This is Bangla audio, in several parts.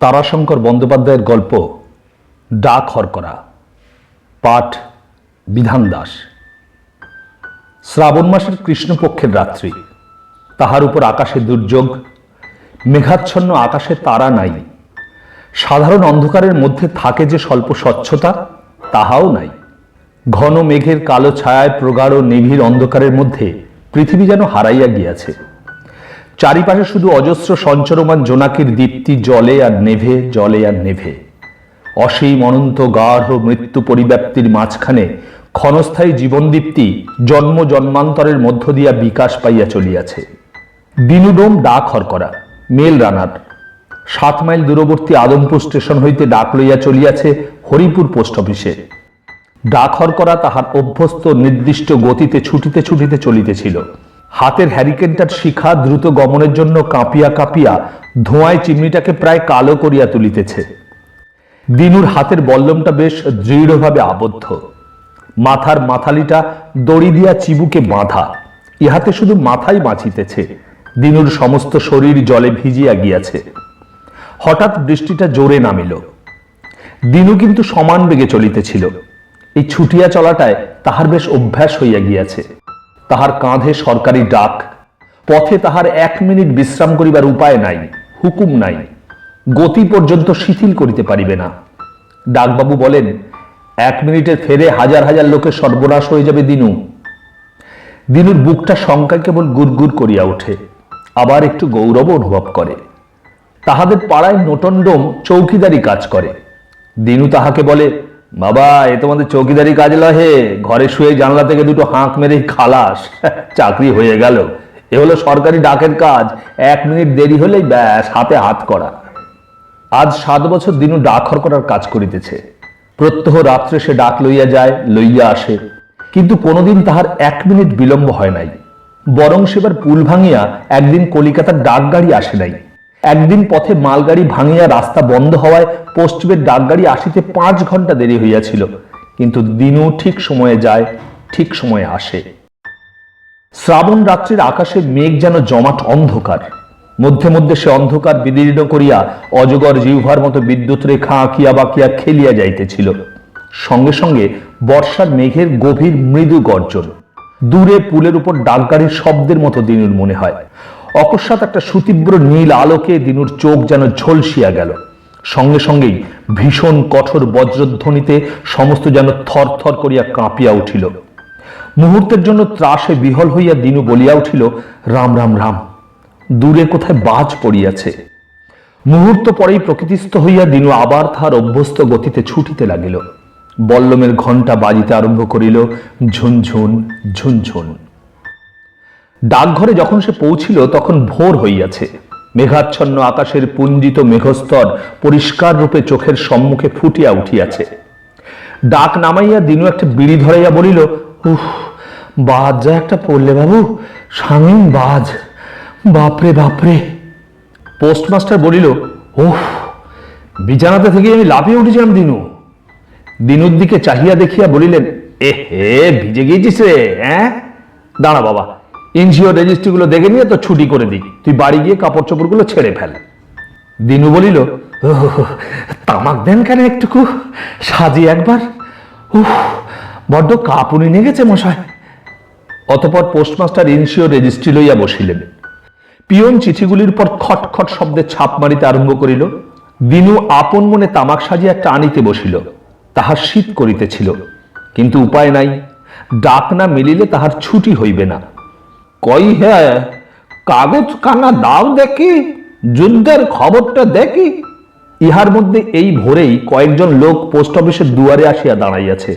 তারাশঙ্কর বন্দ্যোপাধ্যায়ের গল্প ডাক হরকরা, পাঠ বিধান দাস। শ্রাবণ মাসের কৃষ্ণপক্ষের রাত্রি, তাহার উপর আকাশে দুর্যোগ, মেঘাচ্ছন্ন আকাশে তারা নাই। সাধারণ অন্ধকারের মধ্যে থাকে যে স্বল্প স্বচ্ছতা, তাহাও নাই। ঘন মেঘের কালো ছায়ায় প্রগাঢ় নিবিড় অন্ধকারের মধ্যে পৃথিবী যেন হারাইয়া গিয়াছে। চারিপাশে শুধু অজস্র সঞ্চরমান জোনাকির দীপ্তি জলে আর নেভে, জলে আর নেভে। অসীম অনন্ত গাঢ় মৃত্যু পরিব্যাপ্তির মাঝখানে ক্ষণস্থায়ী জীবনদীপ্তি জন্ম জন্মান্তরের মধ্য দিয়া বিকাশ পাইয়া চলিয়াছে। দিনুডোম ডাক হরকরা, মেল রানার 7 মাইল দূরবর্তী আদমপুর স্টেশন হইতে ডাক লইয়া চলিয়াছে হরিপুর পোস্ট অফিসে। ডাক হরকরা তাহার অভ্যস্ত নির্দিষ্ট গতিতে ছুটিতে ছুটিতে চলিতেছিল। হাতের হ্যারিকেনটার শিখা দ্রুত গমনের জন্য কাঁপিয়া কাঁপিয়া ধোঁয়ায় চিমনিটাকে প্রায় কালো করিয়া তুলিতেছে। দিনুর হাতের বল্লমটা বেশ দৃঢ়ভাবে আবদ্ধ, মাথার মাথালিটা দড়ি দিয়া চিবুকে বাঁধা। ইহাতে শুধু মাথাই বাঁচিতেছে, দিনুর সমস্ত শরীর জলে ভিজিয়া গিয়াছে। হঠাৎ বৃষ্টিটা জোরে নামিল। দিনু কিন্তু সমান বেগে চলিতেছিল। এই ছুটিয়া চলাটায় তাহার বেশ অভ্যাস হইয়া গিয়াছে। তাহার কাঁধে সরকারি ডাক, পথে তাহার 1 মিনিট বিশ্রাম করিবার উপায় নাই, হুকুম নাই, গতি পর্যন্ত শিথিল করিতে পারিবে না। ডাকবাবু বলেন, 1 মিনিটের ফেরে হাজার হাজার লোকের সর্বনাশ হয়ে যাবে দিনু। দিনুর বুকটা শঙ্কায় কেবল গুড়গুড় করিয়া ওঠে, আবার একটু গৌরব অনুভব করে। তাহাদের পাড়ায় নোটনডোম চৌকিদারি কাজ করে। দিনু তাহাকে বলে, বাবা, এ তোমাদের চৌকিদারি কাজ লহে, ঘরে শুয়ে জানলা থেকে দুটো হাঁক মেরে খালাস, চাকরি হয়ে গেল। এ হলো সরকারি ডাকের কাজ, 1 মিনিট দেরি হলেই ব্যাস হাতে হাত করা। আজ 7 বছর দিনু ডাক হরকরার কাজ করিতেছে। প্রত্যহ রাত্রে সে ডাক লইয়া যায়, লইয়া আসে, কিন্তু কোনোদিন তাহার 1 মিনিট বিলম্ব হয় নাই। বরং সেবার পুল ভাঙিয়া একদিন কলিকাতার ডাকগাড়ি আসে নাই। একদিন পথে মালগাড়ি ভাঙিয়া রাস্তা বন্ধ হওয়ায় পশ্চিমের ডাকগাড়ি আসিতে 5 ঘন্টা দেরি হইয়াছিল, কিন্তু দিনু ঠিক সময়ে যায়, ঠিক সময়ে আসে। শ্রাবণ রাত্রির আকাশে মেঘ যেন জমাট অন্ধকার। মধ্যে মধ্যে সে অন্ধকার বিদীর্ণ করিয়া অজগর জিহ্বার মতো বিদ্যুৎ রেখা আঁকিয়া বাঁকিয়া খেলিয়া যাইতেছিল। সঙ্গে সঙ্গে বর্ষার মেঘের গভীর মৃদু গর্জন, দূরে পুলের উপর ডাকগাড়ির শব্দের মতো দিনুর মনে হয়। অকস্মাৎ একটা সুতীব্র নীল আলোকে দিনুর চোখ যেন ঝলসিয়া গেল। সঙ্গে সঙ্গেই ভীষণ কঠোর বজ্রধ্বনিতে সমস্ত যেন থর থর করিয়া কাঁপিয়া উঠিল। মুহূর্তের জন্য ত্রাসে বিহল হইয়া দিনু বলিয়া উঠিল, রাম রাম রাম। দূরে কোথায় বাজ পড়িয়াছে। মুহূর্ত পরেই প্রকৃতিস্থ হইয়া দিনু আবার তাহার অভ্যস্ত গতিতে ছুটিতে লাগিল। বল্লমের ঘণ্টা বাজিতে আরম্ভ করিল, ঝুনঝুন ঝুনঝুন। ডাকঘরে যখন সে পৌঁছিল তখন ভোর হইয়াছে। মেঘাচ্ছন্ন আকাশের পুঞ্জিত মেঘস্তর পরিষ্কার রূপে চোখের সম্মুখে ফুটিয়া উঠিয়াছে। ডাক নামাইয়া দিনু একটা বিড়ি ধরাইয়া বলিল, উহ, বাজ যা একটা পড়লে বাবু, সামিন বাজ, বাপরে বাপরে। পোস্টমাস্টার বলিল, ওহ, বিছানাতে থেকে আমি লাফিয়ে উঠেছিলাম দিনু। দিনুর দিকে চাহিয়া দেখিয়া বলিলেন, এ হে, ভিজে গিয়েছিস রে? হ্যাঁ, দাঁড়া বাবা, ইনজিওর রেজিস্ট্রিগুলো দেখে নিয়ে তো ছুটি করে দিই, তুই বাড়ি গিয়ে কাপড় চোপড়গুলো ছেড়ে ফেল। দিনু বলিল, তামাক দেন কেন একটুকু, সাজি একবার। উহ, বড্ড কাঁপুনি লেগেছে মশাই। অতঃপর পোস্টমাস্টার ইনজিওর রেজিস্ট্রি লইয়া বসিলেন। পিয়ন চিঠিগুলির পর খটখট শব্দে ছাপ মারিতে আরম্ভ করিল। দিনু আপন মনে তামাক সাজিয়া একটা আনিতে বসিল। তাহার শীত করিতেছিল, কিন্তু উপায় নাই, ডাক না মিলিলে তাহার ছুটি হইবে না। কই হে, কাগজ কানা দাও দেখি, যুদ্ধের খবরটা দেখি। ইহার মধ্যে এই ভোরেই কয়েকজন লোক পোস্ট অফিসের দুয়ারে আসিয়া দাঁড়াইয়াছে।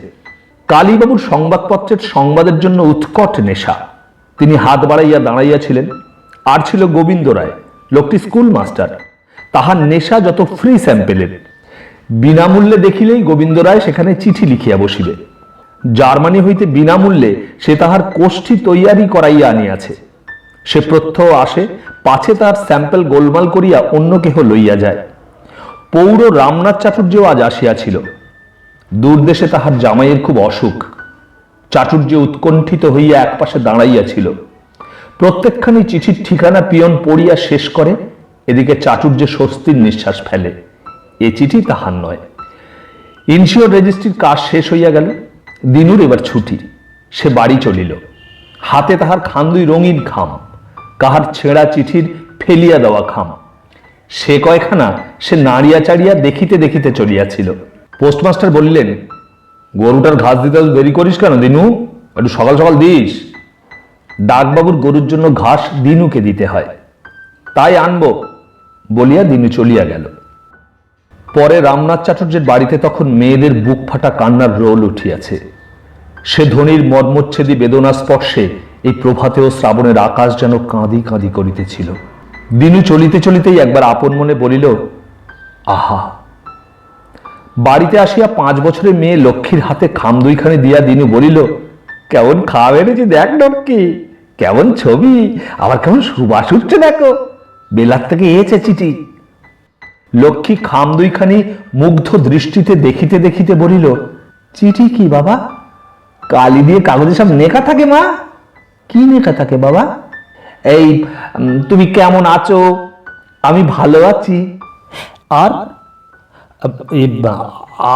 কালীবাবুর সংবাদপত্রের সংবাদের জন্য উৎকট নেশা। তিনি হাত বাড়াইয়া দাঁড়াইয়াছিলেন। আর ছিল গোবিন্দ রায়, লোকটি স্কুল মাস্টার। তাহার নেশা যত ফ্রি স্যাম্পেলের। বিনামূল্যে দেখিলেই গোবিন্দ রায় সেখানে চিঠি লিখিয়া বসিবে। জার্মানি হইতে বিনামূল্যে সে তাহার কোষ্ঠী তৈয়ারি করাইয়া আনিয়াছে। সে প্রত্যহ আসে, পাছে তার স্যাম্পেল গোলমাল করিয়া অন্য কেহ লইয়া যায়। পৌর রামনাথ চাটুর্যও আজ আসিয়াছিল। দূরদেশে তাহার জামাইয়ের খুব অসুখ। চাটুর্য উৎকণ্ঠিত হইয়া একপাশে দাঁড়াইয়াছিল। প্রত্যেকখানি চিঠির ঠিকানা পিয়ন পড়িয়া শেষ করে। এদিকে চাটুর্য স্বস্তির নিঃশ্বাস ফেলে। এ চিঠি তাহার নয়। ইনশিওর রেজিস্ট্রির কাজ শেষ হইয়া গেল। দিনুর এবার ছুটি। সে বাড়ি চলিল। হাতে তাহার খান্দুই রঙিন খাম, কাহার ছেঁড়া চিঠির ফেলিয়া দেওয়া খাম। সে কয়খানা সে নাড়িয়া চাড়িয়া দেখিতে দেখিতে চলিয়াছিল। পোস্টমাস্টার বলিলেন, গরুটার ঘাস দিতে দেরি করিস কেন দিনু? একটু সকাল সকাল দিস। ডাকবাবুর গরুর জন্য ঘাস দিনুকে দিতে হয়। তাই আনবো বলিয়া দিনু চলিয়া গেল। পরে রামনাথ চাটুর্যের বাড়িতে তখন মেয়েদের বুক ফাটা কান্নার রোল উঠিয়াছে। সে ধ্বনির মর্মচ্ছেদী বেদনা স্পর্শে এই প্রভাতে ও শ্রাবণের আকাশ যেন কাঁদি কাঁদি করিতেছিল। দিনু চলিতে চলিতেই একবার আপন মনে বলিল, আহা। বাড়িতে আসিয়া 5 বছরের মেয়ে লক্ষ্মীর হাতে খাম দুইখানি দিয়া দিনু বলিল, কেমন খাম এনেছি দেখ লক্ষ্মী, কেমন ছবি, আবার কেমন সুবাস উঠছে দেখো, বেলার থেকে এসেছে চিঠি। লক্ষ্মী খাম দুইখানি মুগ্ধ দৃষ্টিতে দেখিতে দেখিতে বলিল, চিঠি কি বাবা? কালি দিয়ে কাগজে সব লেখা থাকে মা। কি লেখা থাকে বাবা? এই, তুমি কেমন আছো? আমি ভালো আছি। আর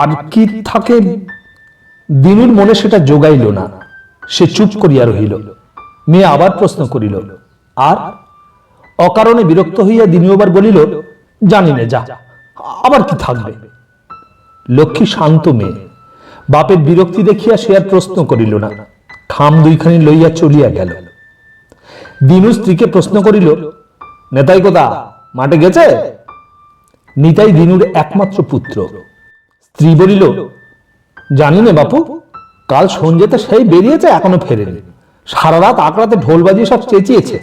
আর কি থাকে? দিনুর মনে সেটা জোগাইল না। সে চুপ করিয়া রহিল। মেয়ে আবার প্রশ্ন করিল, আর? অকারণে বিরক্ত হইয়া দিনু আবার বলিল, জানি না, যা, আবার কি থাকবে। লক্ষ্মী শান্ত মেয়ে। বাপের বিরক্তি দেখিয়া সে আর প্রশ্ন করিল না। খাম দুইখানি লইয়া চলিয়া গেল। দিনু স্ত্রীকে প্রশ্ন করিল, নেতাই কোথা, মাঠে গেছে? নিতাই দিনুর একমাত্র পুত্র। স্ত্রী বলিল, জানি না বাপু, কাল সন্ধ্যেতে সেই বেরিয়েছে, এখনো ফেরেনি। সারা রাত আকড়াতে ঢোল বাজিয়ে সব চেঁচিয়েছে।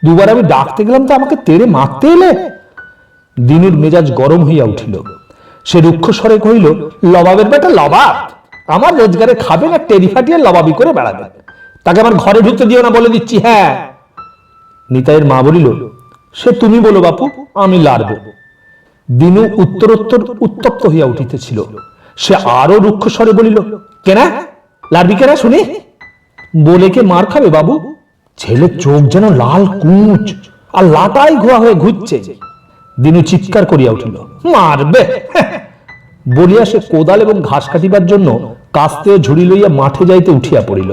দুবার আমি ডাকতে গেলাম তো আমাকে তেড়ে মারতে এলে। দিনুর মেজাজ গরম হইয়া উঠিল। সে রুক্ষ স্বরে কহিল, লবাবের বেটা লবাব, আমার রোজগারে খাবে না, টেরি ফাটিয়ে লবাবি করে বেড়াবে। তাকে আমার ঘরে ঢুকতে দিও না, বলে দিচ্ছি। হ্যাঁ। নিতাইয়ের মা বলিল, সে তুমি বলো বাপু, আমি লাড়ব। দিনু উত্তরোত্তর উত্তপ্ত হইয়া উঠিতেছিল। সে আরো রুক্ষ স্বরে বলিল, কেনা লাড়বি কেনা শুনি? বলে কে মার খাবে বাবু? ছেলের চোখ যেন লাল কুঁচ, আর লাটাই ঘোয়া হয়ে ঘুরছে। দিনু চিৎকার করিয়া উঠিল, মারবে বলিয়া সে কোদাল এবং ঘাস কাটিবার জন্য কাস্তে ও ঝুড়ি লইয়া মাঠে যাইতে উঠিয়া পড়িল।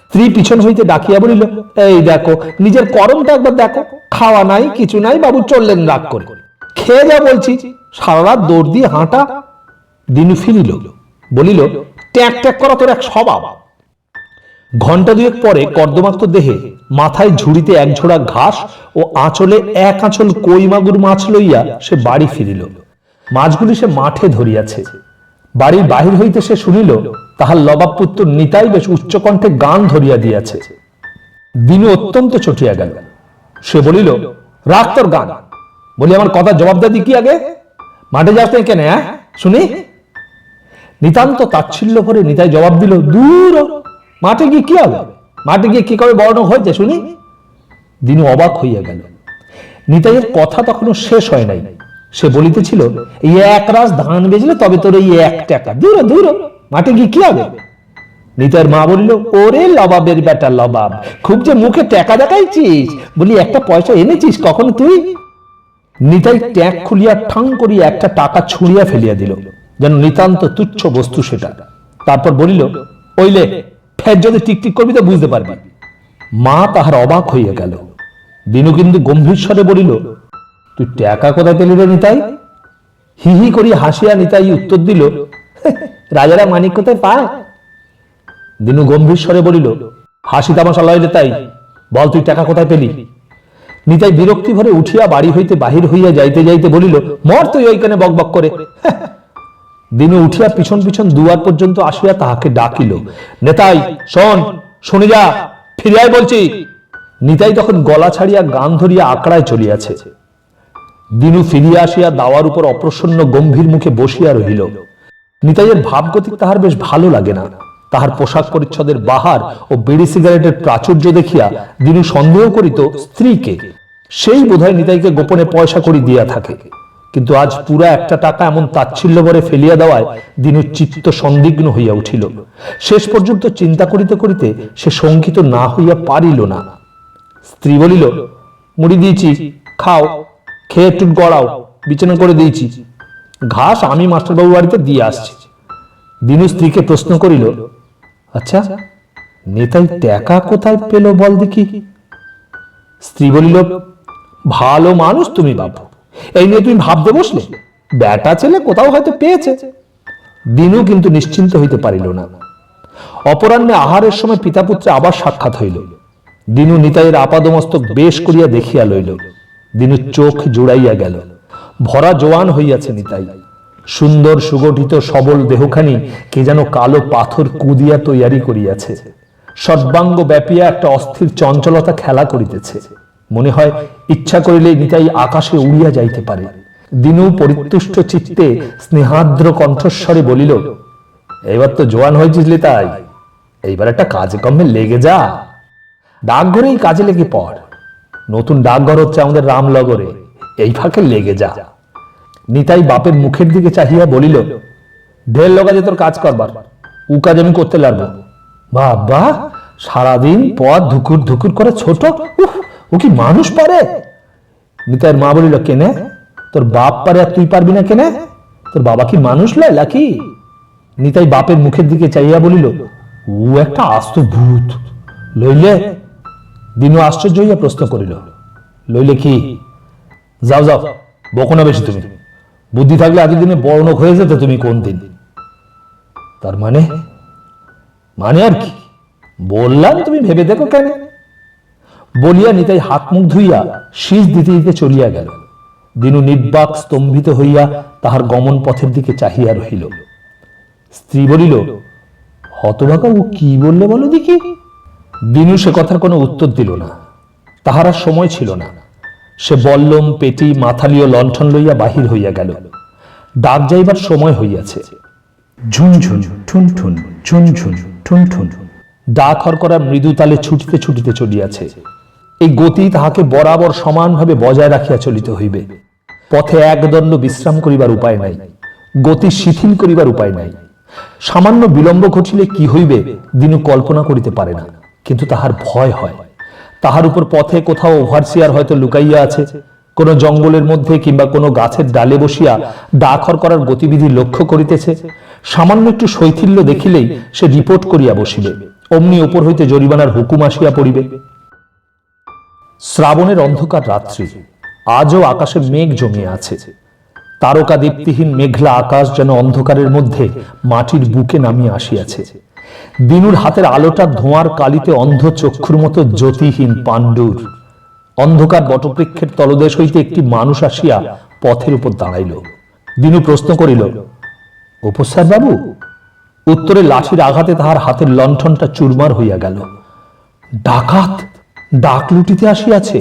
স্ত্রী পিছন হইতে ডাকিয়া বলিল, এই দেখো, নিজের করমটা একবার দেখো, খাওয়া নাই কিছু নাই, বাবু চললেন রাগ করে। খেয়ে যা বলছি, সারা রাত দৌড় দিয়ে হাঁটা। দিনু ফিরিল, বলিল, ট্যাক ট্যাক করা তোর এক স্বভাব। ঘন্টা দুয়েক পরে কর্দমাক্ত দেহে, মাথায় ঝুড়িতে এক ঝোড়া ঘাস ও আঁচলে এক আঁচল কই মাগুর মাছ লইয়া সে বাড়ি ফিরিল। মাছগুলি সে মাঠে ধরিয়াছে। বাড়ির বাহির হইতে সে শুনিল, তাহার লবাব পুত্র নিতাই বেশ উচ্চকণ্ঠে গান ধরিয়া দিয়াছে। দিনু অত্যন্ত চটিয়া গেল। সে বলিল, রাখ তোর গান, বলি আমার কথা জবাব দাদি কি আগে? মাঠে যাস নাই কেন, হ্যাঁ শুনি? নিতান্ত তাচ্ছিল্য ভরে নিতাই জবাব দিল, দূর, মাঠে গিয়ে কি হবে? মাঠে গিয়ে কি করে বড় হয়েছে শুনি? দিনু অবাক হইয়া গেল। নিতাইয়ের কথা তখনও শেষ হয় নাই। সে বলিতেছিল, এই এক রাস ধান বেচলে তবে তোর এই 1 টাকা। দূর দূর, মাঠে গিয়ে কি হবে? নিতাইয়ের মা বলিল, ওরে লবাবের বেটা লবাব, খুব যে মুখে টাকা দেখাইছিস, বলি একটা পয়সা এনেছিস কখন তুই? নিতাই ট্যাগ খুলিয়া ঠাং করিয়া একটা টাকা ছুঁড়িয়া ফেলিয়া দিল, যেন নিতান্ত তুচ্ছ বস্তু সেটা। তারপর বলিল, ওইলে ফের যদি টিকটিক করবি তো বুঝতে পারবি। মা তাহার অবাক হইয়া গেল। দিনু কিন্তু গম্ভীর স্বরে বলিল, তুই টাকা কোথায় পেলি রে নিতাই? হি হি করিয়া হাসিয়া নিতাই উত্তর দিল, রাজারা মানিক কোথায় পায়? দিনু গম্ভীর স্বরে বলিল, হাসি তামাশা লয় নিতাই, বল তুই টাকা কোথায় পেলি? নিতাই বিরক্তি ভরে উঠিয়া বাড়ি হইতে বাহির হইয়া যাইতে যাইতে বলিল, মর তুই ওইখানে বক বক করে। দিনু উঠিয়া পিছন পিছন দুয়ার পর্যন্ত আসিয়া তাহাকে ডাকিল, নেতাই শোন, শুনে যা, ফিরে আয় বলছি। নিতাই তখন গলা ছাড়িয়া গান ধরিয়া আকড়ায় চলিয়াছে। দিনু ফিরিয়া আসিয়া দাওয়ার উপর অপ্রসন্ন গম্ভীর মুখে বসিয়া রহিল। নিতাইয়ের ভাবগতিক তাহার বেশ ভালো লাগে না। তাহার পোশাক পরিচ্ছদের বাহার ও বিড়ি সিগারেটের প্রাচুর্য দেখিয়া দিনু সন্দেহ করিত স্ত্রীকে। সেই বোধহয় নিতাইকে গোপনে পয়সা করি দিয়া থাকে। কিন্তু আজ পুরা 1 টাকা এমন তাচ্ছিল্য ভরে ফেলিয়া দেওয়ায় দিনুর চিত্ত সন্দিগ্ন হইয়া উঠিল। শেষ পর্যন্ত চিন্তা করিতে করিতে সে শঙ্কিত না হইয়া পারিল না। স্ত্রী বলিল, মুড়ি দিয়েছি, খাও, খেয়ে একটু গড়াও, বিছানা করে দিয়েছি। ঘাস আমি মাস্টারবাবু বাড়িতে দিয়ে আসছি। দিনু স্ত্রীকে প্রশ্ন করিল, আচ্ছা নেতাই টাকা কোথায় পেল বল দেখি? স্ত্রী বলিল, ভালো মানুষ তুমি বাবু, এই নিয়ে তুমি ভাবতে বসলে? বেটা ছেলে কোথাও হয়তো পেয়েছে। দিনু কিন্তু নিশ্চিন্ত হইতে পারিল না। অপরাহ্নে আহারের সময় পিতা পুত্রে আবার সাক্ষাৎ হইল। দিনু নিতাইয়ের আপাদমস্তক বেশ করিয়া দেখিয়া লইল। দিনু চোখ জুড়াইয়া গেল। ভরা জোয়ান হইয়াছে নিতাই। সুন্দর সুগঠিত সবল দেহখানি কে যেন কালো পাথর কুদিয়া তৈয়ারি করিয়াছে। সর্বাঙ্গ ব্যাপিয়া একটা অস্থির চঞ্চলতা খেলা করিতেছে। মনে হয় ইচ্ছা করিলেই নিতাই আকাশে উড়িয়া যাইতে পারে। দিনু পরিতুষ্ট চিত্তে স্নেহাদ্র কণ্ঠস্বরে বলিল, এইবার তো জোয়ান হয়েছিস তাই, এইবার একটা কাজে কর্মে লেগে যা। ডাকঘরেই কাজে লেগে পড়। নতুন ডাকঘর হচ্ছে আমাদের রামনগরে, এই ফাঁকে লেগে যা। নিতাই বাপের মুখের দিকে চাহিয়া বলিল, ঢের লোক আছে তোর কাজ করবার, ও কাজ আমি করতে লাগবো। বাবা, সারাদিন পথ ধুকুর ধুকুর করে ছোট, ও কি মানুষ পারে? নিতাইয়ের মা বলিল, কেনে তোর বাপ পারে আর তুই পারবি না কেনে? তোর বাবা কি মানুষ লয় নাকি? নিতাই বাপের মুখের দিকে চাইয়া বলিল, ও একটা আস্ত ভূত। লইলে? দিনু আশ্চর্য হইয়া প্রশ্ন করিল, লইলে কি? যাও যাও, বকো না বেশি তুমি। বুদ্ধি থাকলে এতদিনে বড় হয়ে যেত তুমি কোন দিন। তার মানে? মানে আর কি, বললাম তুমি ভেবে দেখো কেন। বলিয়া নিতাই হাত মুখ ধুইয়া শীষ দিতে দিতে চলিয়া গেল। দিনু নির্বাক স্তম্ভিত হইয়া তাহার গমন পথের দিকে চাহিয়া রহিল। স্ত্রী বলিল, হতভাগা, ও কি বললে বলো দেখি? দিনু সে কথার কোনো উত্তর দিল না। তাহার আর সময় ছিল না। সে বল্লম পেটি মাথালীয় লণ্ঠন লইয়া বাহির হইয়া গেল। ডাক যাইবার সময় হইয়াছে। ঝুনঝুন ঠুনঠুন ঝুনঝুন ঠুনঠুন ডাক হরকরা মৃদু তালে ছুটিতে ছুটিতে চলিয়াছে। এই গতি তাহাকে বরাবর সমানভাবে বজায় রাখিয়া চলিতে হইবে। পথে একদণ্ড বিশ্রাম করিবার উপায় নাই, গতি শিথিল করিবার উপায় নাই। সামান্য বিলম্ব ঘটিলে কি হইবে দিনু কল্পনা করিতে পারে না, কিন্তু তাহার ভয় হয়। তাহার উপর পথে কোথাও ওভারসিয়ার হয়তো লুকাইয়া আছে, কোন জঙ্গলের মধ্যে কিংবা কোনো গাছের ডালে বসিয়া ডাকর করার গতিবিধি লক্ষ্য করিতেছে। সামান্য একটু শৈথিল্য দেখিলেই সে রিপোর্ট করিয়া বসিবে, অমনি ওপর হইতে জরিমানার হুকুম আসিয়া পড়িবে। শ্রাবণের অন্ধকার রাত্রি, আজও আকাশে মেঘ জমিয়া আছে। তারকা দীপ্তিহীন মেঘলা আকাশ যেন অন্ধকারের মধ্যে মাটির বুকে নামিয়া আসিয়াছে। দিনুর হাতের আলোটা ধোঁয়ার কালিতে অন্ধ চক্ষুর মতো জ্যোতিহীন পাণ্ডুর। অন্ধকার বটবৃক্ষের তলদেশ হইতে একটি মানুষ আসিয়া পথের উপর দাঁড়াইল। দিনু প্রশ্ন করিল, উপস্যার বাবু? উত্তরে লাঠির আঘাতে তাহার হাতের লণ্ঠনটা চুরমার হইয়া গেল। ডাকাত ডাক লুটিতে আসিয়াছে।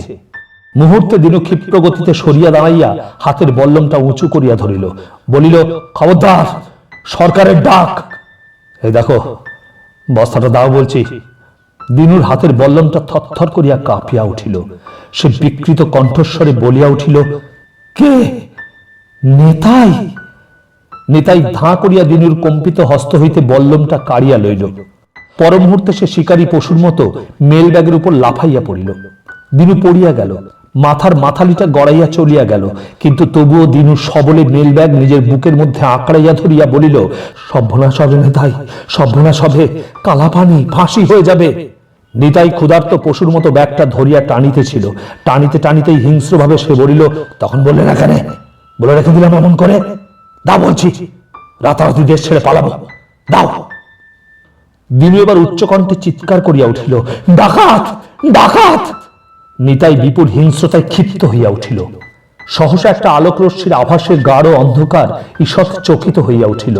মুহূর্তে দিনু ক্ষিপ্র গতিতে সরিয়া দাঁড়াইয়া হাতের বল্লমটা উঁচু করিয়া ধরিল, বলিল, খবরদার, সরকারের ডাক। এই দেখো, বস্তাটা দাও বলছি। দিনুর হাতের বল্লমটা থরথর করিয়া কাঁপিয়া উঠিল। সে বিকৃত কণ্ঠস্বরে বলিয়া উঠিল, কে? নেতাই। নেতাই ধাঁ করিয়া দিনুর কম্পিত হস্ত হইতে বল্লমটা কাড়িয়া লইল। পর মুহূর্তে সে শিকারী পশুর মতো মেল ব্যাগের উপর লাফাইয়া পড়িল। দিনু পড়িয়া গেল, মাথার মাথালিটা গড়াইয়া চলিয়া গেল, কিন্তু তবুও দিনু সবলে মেল ব্যাগ নিজের বুকের মধ্যে আঁকড়াইয়া ধরিয়া বলিল, সর্বনাশ হবে নেতাই, সর্বনাশ হবে, কালাপানি, ফাঁসি হয়ে যাবে। নিতাই ক্ষুধার্ত পশুর মতো ব্যাগটা ধরিয়া টানিতেছিল। টানিতে টানিতেই হিংস্রভাবে সে বলিল, তখন বললে না কেন? বলে রেখে দিলাম এমন করে? দাও বলছি, রাতারাতি দেশ ছেড়ে পালাবো, দাও। দিনু এবার উচ্চকণ্ঠে চিৎকার করিয়া উঠিল, ডাকাত, ডাকাত। নিতাই বিপুল হিংস্রতায় ক্ষিপ্ত হইয়া উঠিল। সহসা একটা আলোক রশ্মির আভাসে গাঢ় অন্ধকার ঈষৎ চকিত হইয়া উঠিল।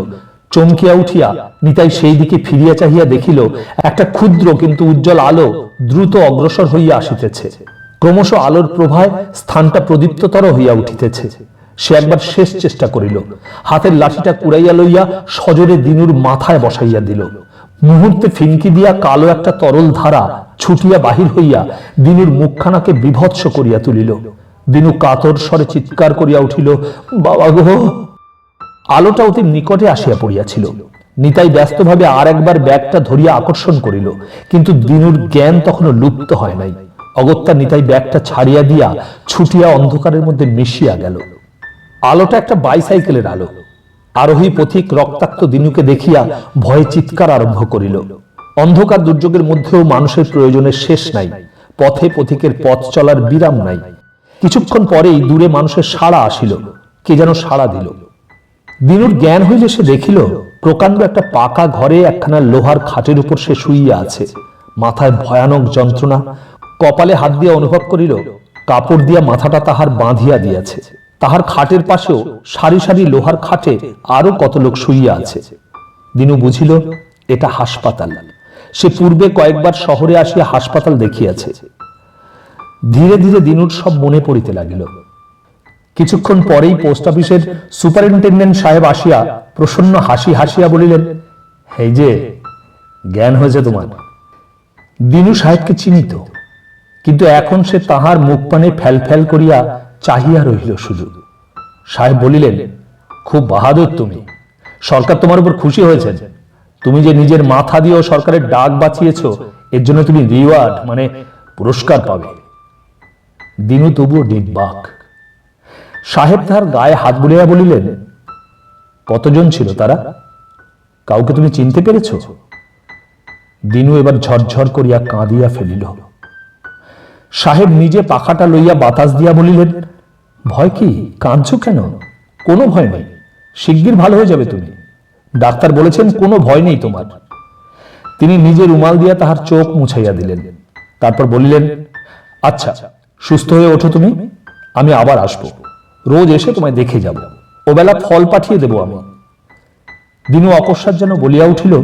চমকিয়া উঠিয়া নিতাই সেই দিকে ফিরিয়া চাহিয়া দেখিল, একটা ক্ষুদ্র কিন্তু উজ্জ্বল আলো দ্রুত অগ্রসর হইয়া আসিতেছে। ক্রমশ আলোর প্রভায় স্থানটা প্রদীপ্ততর হইয়া উঠিতেছে। সে একবার শেষ চেষ্টা করিল, হাতের লাঠিটা কুড়াইয়া লইয়া সজোরে দিনুর মাথায় বসাইয়া দিল। মুহূর্তে ফিনকি দিয়া কালো একটা তরল ধারা ছুটিয়া বাহির হইয়া দিনুর মুখখানাকে বিভৎস করিয়া তুলিল। দিনু কাতর স্বরে চিৎকার করিয়া উঠিল, বাবা গো! আলোটা অতি নিকটে আসিয়া পড়িয়াছিল। নিতাই ব্যস্তভাবে আর একবার ব্যাগটা ধরিয়া আকর্ষণ করিল, কিন্তু দিনুর জ্ঞান তখনও লুপ্ত হয় নাই। অগত্যা নিতাই ব্যাগটা ছাড়িয়া দিয়া ছুটিয়া অন্ধকারের মধ্যে মিশিয়া গেল। আলোটা একটা বাইসাইকেলের আলো। আরোহী পথিক রক্তাক্ত দিনুকে দেখিয়া ভয়ে চিৎকার আরম্ভ করিল। অন্ধকার দুর্যোগের মধ্যেও মানুষের প্রয়োজনের শেষ নাই, পথে পথিকের পথ চলার বিরাম নাই। কিছুক্ষণ পরেই দূরে মানুষের সাড়া আসিল, কে যেন সাড়া দিল। দিনুর জ্ঞান হইলে সে দেখিল প্রকাণ্ড একটা পাকা ঘরে একখানা লোহার খাটের উপর সে শুইয়া আছে। মাথায় ভয়ানক যন্ত্রণা, কপালে হাত দিয়া অনুভব করিল কাপড় দিয়া মাথাটা তাহার বাঁধিয়া দিয়াছে। তাহার খাটের পাশেও সারি সারি লোহার খাটে আরো কত লোক শুইয়া আছে। দিনু বুঝিল এটা হাসপাতাল। সে পূর্বে কয়েকবার শহরে আসিয়া হাসপাতাল দেখিয়াছে। ধীরে ধীরে দিনুর সব মনে পড়িতে লাগিল। কিছুক্ষণ পরেই পোস্ট অফিসের সুপারিনটেন্ডেন্ট সাহেব আসিয়া প্রসন্ন হাসি হাসিয়া বলিলেন, এই যে জ্ঞান হয়েছে তোমার। দিনু সাহেবকে চিনিত, কিন্তু এখন সে তাহার মুখ পানে ফ্যাল ফ্যাল করিয়া চাহিয়া রহিল শুধু। সাহেব বলিলেন, খুব বাহাদুর তুমি, সরকার তোমার উপর খুশি হয়েছে। তুমি যে নিজের মাথা দিয়েও সরকারের ডাক বাঁচিয়েছ, এর জন্য তুমি রিওয়ার্ড মানে পুরস্কার পাবে। দিনু তবুও নির্বাক। সাহেব তাহার গায়ে হাত বুলিয়া বলিলেন, কতজন ছিল তারা? কাউকে তুমি চিনতে পেরেছ? দিনু এবার ঝরঝর করিয়া কাঁদিয়া ফেলিল। সাহেব নিজে পাখাটা লইয়া বাতাস দিয়া বলিলেন, ভয় কি? কাঁদছ কেন? কোনো ভয় নেই, শিগগির ভালো হয়ে যাবে তুমি। ডাক্তার বলেছেন কোনো ভয় নেই তোমার। তিনি নিজে রুমাল দিয়া তাহার চোখ মুছাইয়া দিলেন। তারপর বলিলেন, আচ্ছা সুস্থ হয়ে ওঠো তুমি, আমি আবার আসবো, রোজ এসে তোমায় দেখে যাব, ওবেলা ফল পাঠিয়ে দেব আমি। দিনু অকস্মাৎ যেন বলিয়া উঠিল,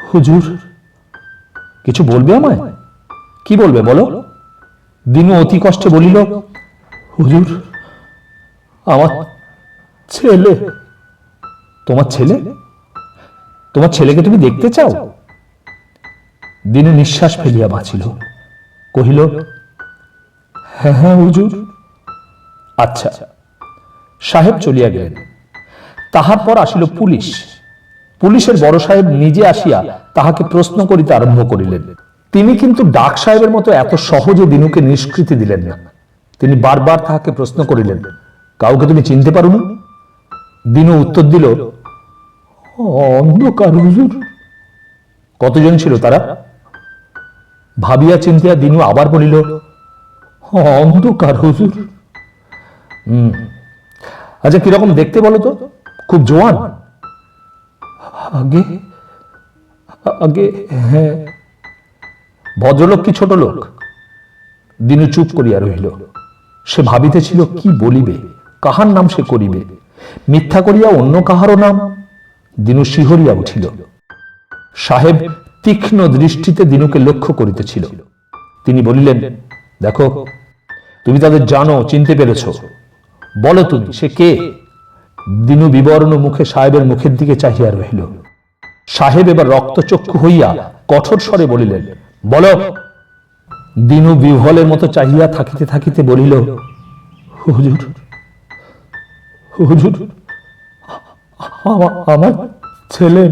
হুজুর কিছু বলবে আমায়? কি বলবে বলো? দিনু অতি কষ্টে বলিল, হুজুর আমার ছেলে। তোমার ছেলে? তোমার ছেলেকে তুমি দেখতে চাও? দিনু নিঃশ্বাস ফেলিয়া বাঁচিল, কহিল, হ্যাঁ হ্যাঁ হুজুর। আচ্ছা। সাহেব চলিয়া গেলেন। তাহার পর আসিল পুলিশ। পুলিশের বড় সাহেব নিজে আসিয়া তাহাকে প্রশ্ন করিতে আরম্ভ করিলেন। তিনি কিন্তু ডাক সাহেবের মতো এত সহজে দিনুকে নিষ্কৃতি দিলেন না। তিনি বারবার তাহাকে প্রশ্ন করিলেন, কাউকে তুমি চিনতে পারোনি? দিনু উত্তর দিল, অন্ধকার হুজুর। কতজন ছিল তারা? ভাবিয়া চিন্তিয়া দিনু আবার বলিল, অন্ধকার হুজুর। আচ্ছা কিরকম দেখতে বলো তো? খুব জোয়ান? আগে আগে হ্যাঁ। ভদ্রলোক কি ছোট লোক? দিনু চুপ করিয়া রহিল। সে ভাবিতেছিল কি বলিবে, কাহার নাম সে করিবে। মিথ্যা করিয়া অন্য কাহারও নাম। দিনু শিহরিয়া উঠিল। সাহেব তীক্ষ্ণ দৃষ্টিতে দিনুকে লক্ষ্য করিতেছিল। তিনি বলিলেন, দেখো তুমি তাদের জানো, চিনতে পেরেছ, বলো তুমি সে কে? দিনু বিবর্ণ মুখে সাহেবের মুখের দিকে চাহিয়া রহিল। সাহেব এবার রক্তচক্ষু হইয়া কঠোর স্বরে বলিলেন, বলো। দিনু বিহ্বলের মতো চাহিয়া থাকিতে থাকিতে বলিল, হুজুর হুজুর আমার ছেলে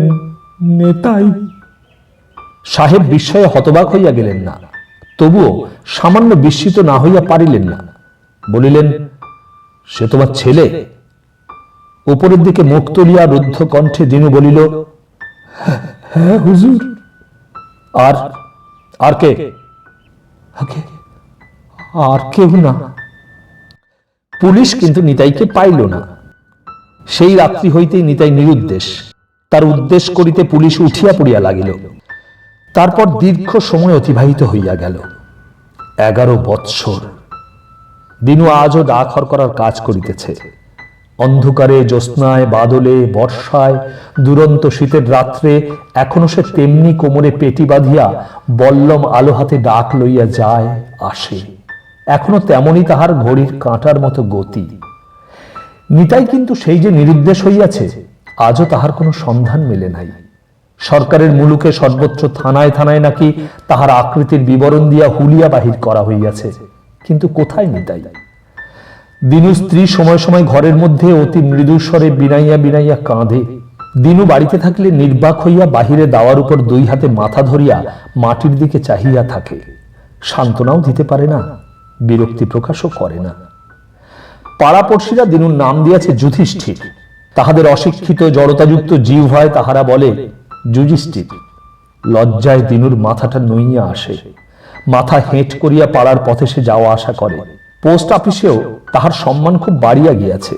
নেতাই। সাহেব বিস্ময়ে হতবাক হইয়া গেলেন না, তবুও সামান্য বিস্মিত না হইয়া পারিলেন না। বলিলেন, সে তোমার ছেলে? উপরের দিকে মুখ তুলিয়া রুদ্ধ কণ্ঠে দিনু বলিল, হ্যাঁ হুজুর। আর আর কে? আর কেউ না। পুলিশ কিন্তু নিতাইকে পাইল না। সেই রাত্রি হইতেই নিতাই নিরুদ্দেশ। তার উদ্দেশ্য করিতে পুলিশ উঠিয়া পড়িয়া লাগিল। তারপর দীর্ঘ সময় অতিবাহিত হইয়া গেল, 11 বৎসর। দিনু আজও ডাকঘর করার কাজ করিতেছে। অন্ধকারে, জ্যোৎস্নায়, বাদলে, বর্ষায়, দুরন্ত শীতের রাত্রে এখনো সে তেমনি কোমরে পেটি বাঁধিয়া বল্লম আলো হাতে ডাক লইয়া যায় আসে। এখনো তেমনি তাহার ঘড়ির কাঁটার মতো গতি। নিতাই কিন্তু সেই যে নিরুদ্দেশ হইয়াছে, আজও তাহার কোনো সন্ধান মেলে নাই। সরকারের মুলুকে সর্বত্র থানায় থানায় নাকি তাহার আকৃতির বিবরণ দিয়া হুলিয়া বাহির করা হইয়াছে, কিন্তু কোথায় নিতাই? দিনু স্ত্রী সময় সময় ঘরের মধ্যে অতি মৃদু স্বরে বিনাইয়া বিনাইয়া কাঁধে। দিনু বাড়িতে থাকলে নির্বাক হইয়া বাহিরে দাওয়ার উপর 2 হাতে মাথা ধরিয়া মাটির দিকে চাহিয়া থাকে। সান্ত্বনাও দিতে পারে না, বিরক্তি প্রকাশও করে না। পাড়াপড়শিরা দিনুর নাম দিয়েছে যুধিষ্ঠির। তাহাদের অশিক্ষিত জড়তাযুক্ত জীব হয়, তাহারা বলে যুধিষ্ঠির। লজ্জায় দিনুর মাথাটা নইয়া আসে, মাথা হেঁট করিয়া পাড়ার পথে সে যাওয়া আসা করে। পোস্ট অফিসেও তাহার সম্মান খুব বাড়িয়া গিয়াছে।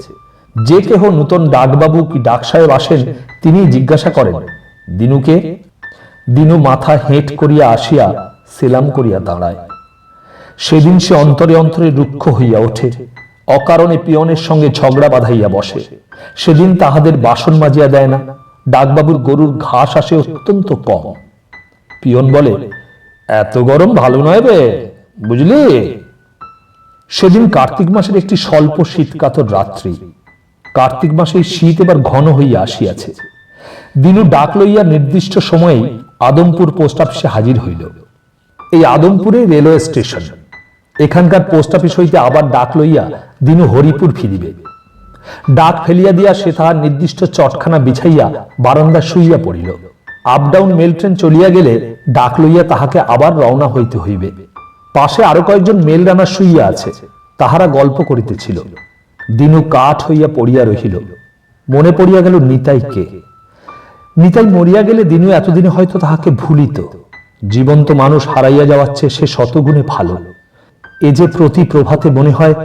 যে কেহ নূতন ডাকবাবু কি ডাক সাহেব আসেন, তিনি জিজ্ঞাসা করেন দিনুকে। দিনু মাথা হেঁট করিয়া আসিয়া সেলাম করিয়া দাঁড়ায়। সেদিন সে অন্তরে অন্তরে রুক্ষ হইয়া ওঠে, অকারণে পিয়নের সঙ্গে ঝগড়া বাঁধাইয়া বসে। সেদিন তাহাদের বাসন মাজিয়া দেয় না, ডাকবাবুর গরুর ঘাস আসে অত্যন্ত কম। পিয়ন বলে, এত গরম ভালো নয় রে, বুঝলি। সেদিন কার্তিক মাসের একটি স্বল্প শীতকাতর রাত্রি। কার্তিক মাসে শীত এবার ঘন হইয়া আসিয়াছে। দিনু ডাক লইয়া নির্দিষ্ট সময়ে আদমপুর পোস্ট অফিসে হাজির হইল। এই আদমপুরে রেলওয়ে স্টেশন। এখানকার পোস্ট অফিস হইতে আবার ডাক লইয়া দিনু হরিপুর ফিরিবে। ডাক ফেলিয়া দিয়া সে তাহার নির্দিষ্ট চটখানা বিছাইয়া বারান্দা শুইয়া পড়িল। আপ ডাউন মেল ট্রেন চলিয়া গেলে ডাক লইয়া তাহাকে আবার রওনা হইতে হইবে। পাশে আরো কয়েকজন মেল রানার শুইয়া আছে, তাহারা গল্প করিতেছিল। দিনু কাঠ হইয়া পড়িয়া রহিল। মনে পড়িয়া গেল নিতাইকে। নিতাই মরিয়া গেলে দিনু এতদিনে হয়তো তাহাকে ভুলিত। জীবন্ত মানুষ হারাইয়া যাওয়াচ্ছে সে শতগুণে ভালো। এ যে প্রতি প্রভাতে মনে হয়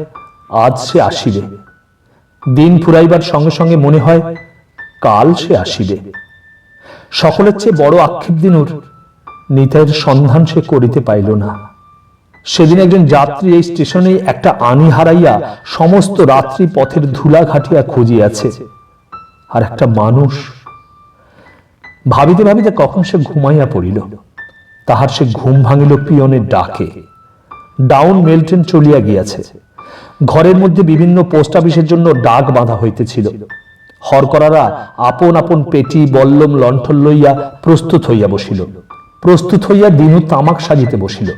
আজ সে আসিবে। দিন ফুরাইবার সঙ্গে সঙ্গে মনে হয় কাল সে আসিবে। সকলের চেয়ে বড় আক্ষেপ দিনুর, নিতাইয়ের সন্ধান সে করিতে পাইল না। সেদিন একজন যাত্রী এই স্টেশনে একটা আনি হারাইয়া সমস্ত রাত্রি পথের ধুলা ঘাটিয়া খুঁজিয়াছে। আর একটা মানুষ। ভাবিতে ভাবিতে কখন সে ঘুমাইয়া পড়িল। তাহার সে ঘুম ভাঙিল পিয়নের ডাকে। ডাউন মেল ট্রেন চলিয়া গিয়াছে। ঘরের মধ্যে বিভিন্ন পোস্ট অফিসের জন্য ডাক বাঁধা হইতেছিল। হরকরারা আপন আপন পেটি বল্লম লণ্ঠন লইয়া প্রস্তুত হইয়া বসিল। প্রস্তুত হইয়া দিনু তামাক সাজিতে বসিল।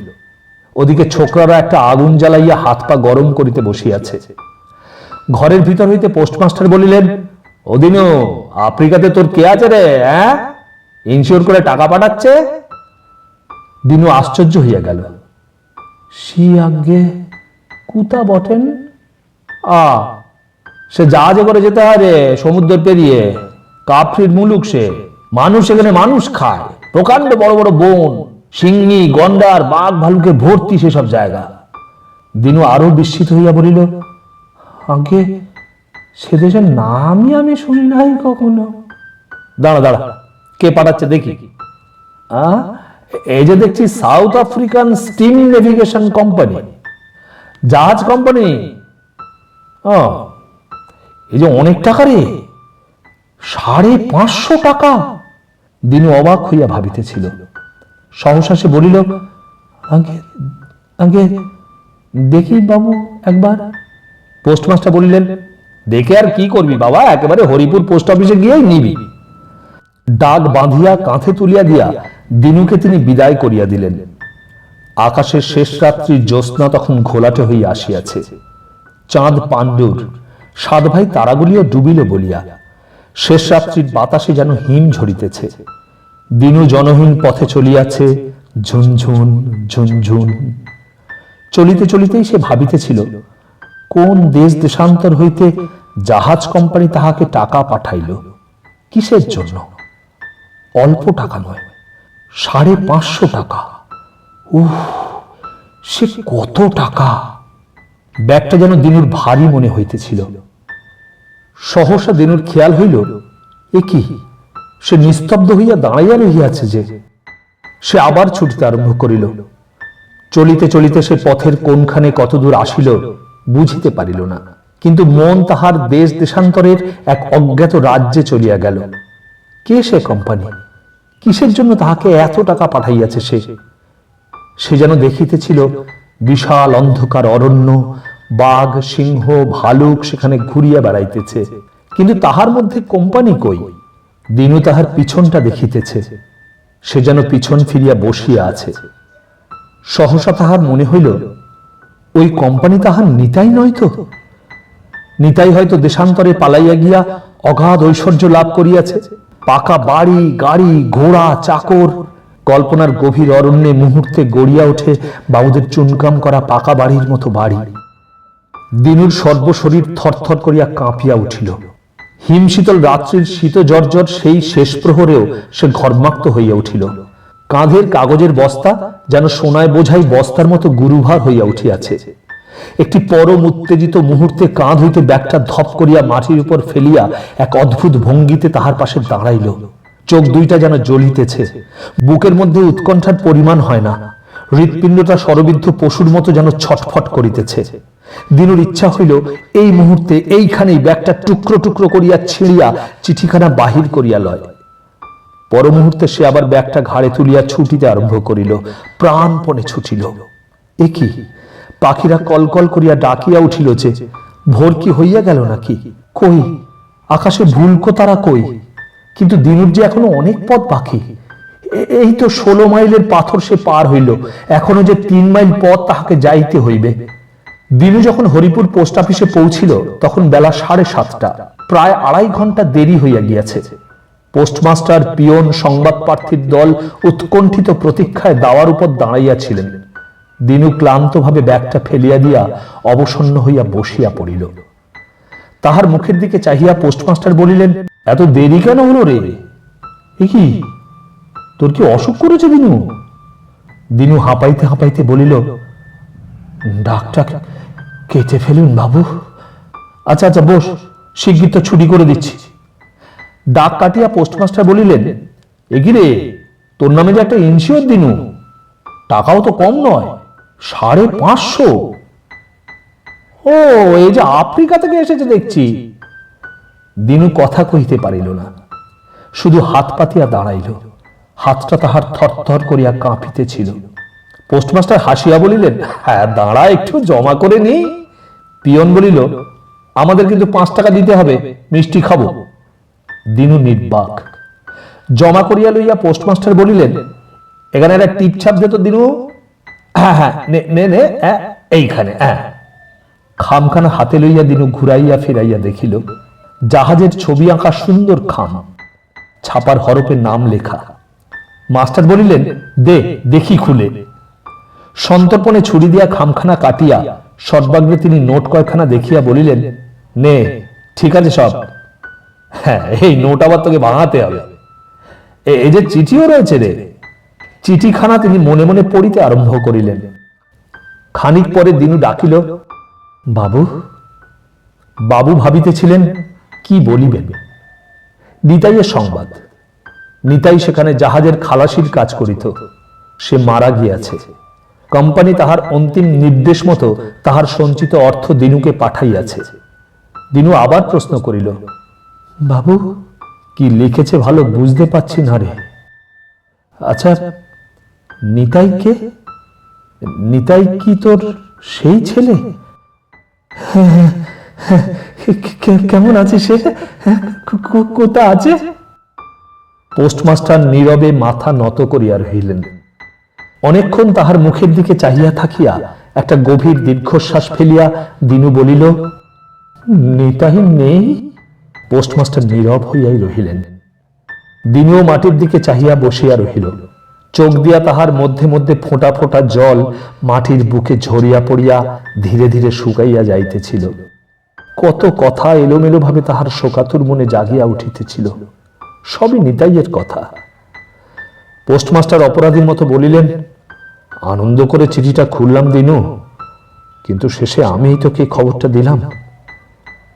ওদিকে ছোকরারা একটা আগুন জ্বালাইয়া হাত পা গরম করিতে বসিয়াছে। ঘরের ভিতর হইতে পোস্টমাস্টার বলিলেন, ও দিনু, আফ্রিকাতে তোর কে আছে রে? ইনশিওর করে টাকা পাঠাচ্ছে। দিনু আশ্চর্য হইয়া গেল। সি আজ্ঞে, কুতা বটেন? সে জাহাজে করে যেতে হয় রে, সমুদ্র পেরিয়ে। কাফরির মুলুক সে। মানুষ এখানে মানুষ খায়। প্রকাণ্ড বড় বড় বন, সিংহী, গন্ডার, বাঘ ভালুকে ভর্তি সেসব জায়গা। দিনু আরো বিস্মিত হইয়া বলিল, আগে সে দেশের নামই আমি শুনি নাই কখনো। দাঁড়া দাঁড়া, কে পাঠাচ্ছে দেখি। এই যে দেখছি south African steam navigation company, জাহাজ কোম্পানি। এই যে অনেক টাকা রে, 550 টাকা। দিনু অবাক হইয়া ভাবিতেছিল। সহসা সে বলিল, আগে আগে দেখি বাবু একবার। পোস্টমাস্টার বলিলেন, দেখে আর কি করবি বাবা, একেবারে হরিপুর পোস্ট অফিসে গিয়েই নিবি। ডাক বাঁধিয়া কাঁধে তুলিয়া দিয়া দিনুকে তিনি বিদায় করিয়া দিলেন। আকাশের শেষ রাত্রি জ্যোৎস্না তখন ঘোলাটে হইয়া আসিয়াছে। চাঁদ পাণ্ডুর, 7 ভাই তারাগুলিও ডুবিল বলিয়া শেষ রাত্রির বাতাসে যেন হিম ঝরিতেছে। দিনু জনহীন পথে চলিয়াছে, ঝুনঝুন ঝুনঝুন। চলিতে চলিতেই সে ভাবিতেছিল, কোন দেশ দেশান্তর হইতে জাহাজ কোম্পানি তাহাকে টাকা পাঠাইল, কিসের জন্য? অল্প টাকা নয়, 550 টাকা। সে কত টাকা! ব্যাগটা যেন দিনুর ভারী মনে হইতেছিল। সহসা দিনুর খেয়াল হইল, এ কি, সে নিস্তব্ধ হইয়া দাঁড়াইয়া রহিয়াছে যে। সে আবার ছুটিতে আরম্ভ করিল। চলিতে চলিতে সে পথের কোনখানে কতদূর আসিল বুঝিতে পারিল না, কিন্তু মন তাহার দেশ দেশান্তরের এক অজ্ঞাত রাজ্যে চলিয়া গেল। কে সে কোম্পানি? কিসের জন্য তাহাকে এত টাকা পাঠাইয়াছে সে? সে যেন দেখিতেছিল বিশাল অন্ধকার অরণ্য, বাঘ, সিংহ, ভালুক সেখানে ঘুরিয়া বেড়াইতেছে, কিন্তু তাহার মধ্যে কোম্পানি কই? দিনু তাহার পিছনটা দেখিতেছে, সে যেন পিছন ফিরিয়া বসিয়া আছে। সহসা তাহার মনে হইল, ওই কোম্পানি তাহার নিতাই নয় তো? নিতাই হয়তো দেশান্তরে পালাইয়া গিয়া অগাধ ঐশ্বর্য লাভ করিয়াছে। পাকা বাড়ি, গাড়ি, ঘোড়া, চাকর। কল্পনার গভীর অরণ্যে মুহূর্তে গড়িয়া ওঠে বাবুদের চুনকাম করা পাকা বাড়ির মতো বাড়ি। দিনুর সর্বশরীর থরথর করিয়া কাঁপিয়া উঠিল। হিমশীতল রাত্রির শীত জর্জর সেই শেষ প্রহরেও সে ঘর্মাক্ত হইয়া উঠিল। কাঁধের কাগজের বস্তা যেন সোনায় বোঝাই বস্তার মতো গুরুভার হইয়া উঠিয়াছে। একটি পরম উত্তেজিত মুহূর্তে কাঁধ হইতে ব্যাগটা ধপ করিয়া মাটির উপর ফেলিয়া এক অদ্ভুত ভঙ্গিতে তাহার পাশে দাঁড়াইল। চোখ দুইটা যেন জ্বলিতেছে, বুকের মধ্যে উৎকণ্ঠার পরিমাণ হয় না, হৃৎপিণ্ডটা শরবিদ্ধ পশুর মতো যেন ছটফট করিতেছে। দিনুর ইচ্ছা হইল এই মুহূর্তে এইখানেই ব্যাগটা টুকরো টুকরো করিয়া ছিঁড়িয়া চিঠিখানা বাহির করিয়া লয়। পর মুহূর্তে সে আবার ব্যাগটা ঘাড়ে তুলিয়া ছুটিতে আরম্ভ করিল, প্রাণপণে ছুটিল। এ কি, পাখিরা কলকল করিয়া ডাকিয়া উঠিল যে ভোর কি হইয়া গেল নাকি? কই, আকাশে ভুলকো তারা কই? কিন্তু দিনুর যে এখনো অনেক পথ বাকি। এই তো 16 মাইলের পাথর সে পার হইল, এখনো যে 3 মাইল পথ তাহাকে যাইতে হইবে। দিনু যখন হরিপুর পোস্ট অফিসে পৌঁছিল তখন বেলা 7:30, প্রায় 2.5 ঘন্টা দেরি হইয়া গিয়াছে। পোস্টমাস্টার, পিয়ন, সংবাদ প্রার্থীর দল উৎকণ্ঠিত প্রতীক্ষায় দাওয়ার উপর দাঁড়াইয়াছিলেন। দিনু ক্লান্তভাবে ব্যাগটা ফেলিয়া দিয়া অবসন্ন হইয়া বসিয়া পড়িল। তাহার মুখের দিকে চাহিয়া পোস্টমাস্টার বলিলেন, এত দেরি কেন হলো রে? এ কি, তোর কি অসুখ করেছে দিনু? দিনু হাঁপাইতে হাঁপাইতে বলিল, ডাক্তার কেটে ফেলুন বাবু। আচ্ছা আচ্ছা বস, শিগগির তো ছুটি করে দিচ্ছি। ডাক কাটিয়া পোস্টমাস্টার বলিলেন, এগিরে, তোর নামে যে একটা ইনসিওর দিনু, টাকাও তো কম নয়, 550। ও, এই যে আফ্রিকা থেকে এসেছে দেখছি। দিনু কথা কহিতে পারিল না, শুধু হাত পাতিয়া দাঁড়াইল। হাতটা তাহার থরথর করিয়া কাঁপিতেছিল। পোস্টমাস্টার হাসিয়া বলিলেন, হ্যাঁ দাঁড়া, একটু জমা করে নি। পিয়ন বলিল, আমাদের কিন্তু 5 টাকা দিতে হবে, মিষ্টি খাবো। দিনু নির্বাক। জমা করিয়া লইয়া পোস্টমাস্টার বলিলেন, এখানে একটা টিপ ছাপ দে তো দিনু। হ্যাঁ হ্যাঁ, নে নে, এইখানে। খামখানা হাতে লইয়া দিনু ঘুরাইয়া ফিরাইয়া দেখিল জাহাজের ছবি আঁকা সুন্দর খাম, ছাপার হরফে নাম লেখা। মাস্টার বলিলেন, দে দেখি খুলে। সন্তর্পণে ছুরি দিয়া খামখানা কাটিয়া সর্বাগ্রে তিনি নোট কয়েকখানা দেখিয়া বলিলেন, নে, ঠিক আছে সব। হ্যাঁ, এই নোট আবার তোকে ভাঙাতে হবে। এই যে চিঠিও রয়েছে রে। চিঠিখানা তিনি মনে মনে পড়িতে আরম্ভ করিলেন। খানিক পরে দিনু ডাকিল, বাবু। বাবু ভাবিতেছিলেন কি বলিবেন। নিতাইয়ের সংবাদ। নিতাই সেখানে জাহাজের খালাসির কাজ করিত, সে মারা গিয়াছে। কোম্পানি তাহার অন্তিম নির্দেশ মতো তাহার সঞ্চিত অর্থ দিনুকে পাঠাইয়াছে। দিনু আবার প্রশ্ন করিল, বাবু, কি লিখেছে ভালো বুঝতে পাচ্ছি না রে। আচ্ছা, নিতাই কে? নিতাই কি তোর সেই ছেলে? কেমন আছে সে? কোথা আছে? পোস্টমাস্টার নীরবে মাথা নত করিয়া রহিলেন। অনেকক্ষণ তাহার মুখের দিকে চাহিয়া থাকিয়া একটা গভীর দীর্ঘশ্বাস ফেলিয়া দিনু বলিল, নিতাই নেই। পোস্টমাস্টার নীরব হইয়াই রহিলেন। দিনুও মাটির দিকে চাহিয়া বসিয়া রহিল। চোখ দিয়া তাহার মধ্যে মধ্যে ফোঁটা ফোঁটা জল মাটির বুকে ঝরিয়া পড়িয়া ধীরে ধীরে শুকাইয়া যাইতেছিল। কত কথা এলোমেলো ভাবে তাহার শোকাতুর মনে জাগিয়া উঠিতেছিল, সবই নিতাইয়ের কথা। পোস্টমাস্টার অপরাধীর মতো বলিলেন, আনন্দ করে চিঠিটা খুললাম দিনু, কিন্তু শেষে আমিই তোকে খবরটা দিলাম।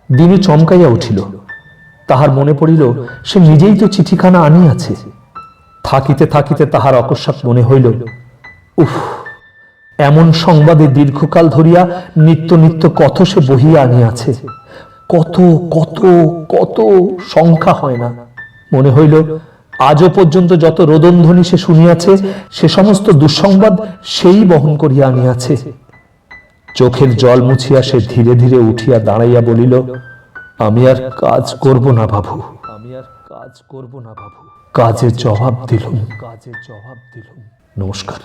দিনু চমকাইয়া উঠিল। তাহার মনে পড়িল সে নিজেই তো চিঠিখানা আনিয়াছে। থাকিতে থাকিতে তাহার অকস্মাৎ মনে হইল, উফ, এমন সংবাদে দীর্ঘকাল ধরিয়া নিত্য নিত্য কত সে বহিয়া আনিয়াছে, কত কত কত সংখ্যা হয় না। মনে হইল আজও পর্যন্ত যত রোদনধ্বনি সে শুনিয়াছে সে সমস্ত দুঃসংবাদ সেই বহন করিয়া আনিয়াছে। চোখের জল মুছিয়া সে ধীরে ধীরে উঠিয়া দাঁড়াইয়া বলিল, আমি আর কাজ করব না বাবু, আমি আর কাজ করব না বাবু। কাজের জবাব দিলুম, কাজের জবাব দিলুম। নমস্কার।